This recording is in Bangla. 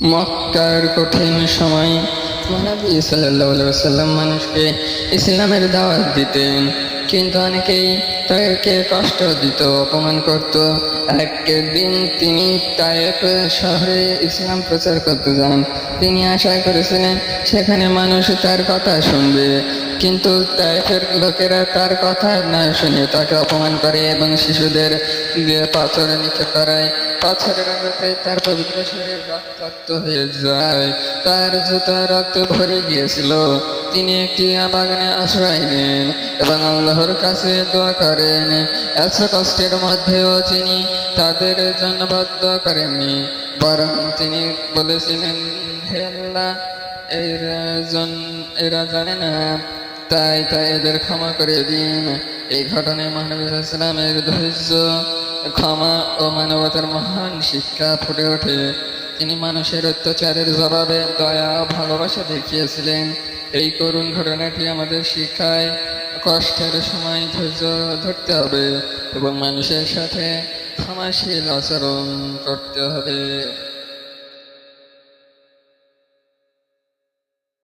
মক্কার কঠিন সময় নবী সাল্লাল্লাহু আলাইহি ওয়াসাল্লাম মানুষকে ইসলামের দাওয়াত দিতেন, কিন্তু অনেকেই তাকে কষ্ট দিত, অপমান করত। একদিন তিনি তায়েফ শহরে ইসলাম প্রচার করতে যান। তিনি আশা করেছিলেন সেখানে মানুষ তার কথা শুনবে, কিন্তু তায়েফের লোকেরা তার কথা না শুনে তাকে অপমান করে এবং শিশুদের দিয়ে পাথর নিক্ষেপ করায়। পাথরের আঘাতে তার পবিত্র শরীর রক্তাক্ত হয়ে যায়, তার জুতা রক্ত ভরে গিয়েছিল। তিনি একটি বাগানে আশ্রয় নেন এবং আল্লাহর কাছে দোয়া করেন। এত কষ্টের মধ্যেও তিনি তাদের জন্য বদদোয়া করেননি, বরং তিনি বলেছিলেন, হে আল্লাহ, এরা জানে না, তাই এদের ক্ষমা করে দিন। এই ঘটনায় মহানবী সাল্লাল্লাহু আলাইহি ওয়াসাল্লামের ধৈর্য, ক্ষমা ও মানবতার মহান শিক্ষা ফুটে ওঠে। তিনি মানুষের অত্যাচারের জবাবে দয়া ও ভালোবাসা দেখিয়েছিলেন। এই করুণ ঘটনাটি আমাদের শিক্ষায় কষ্টের সময় ধৈর্য ধরতে হবে এবং মানুষের সাথে ক্ষমাশীল আচরণ করতে হবে।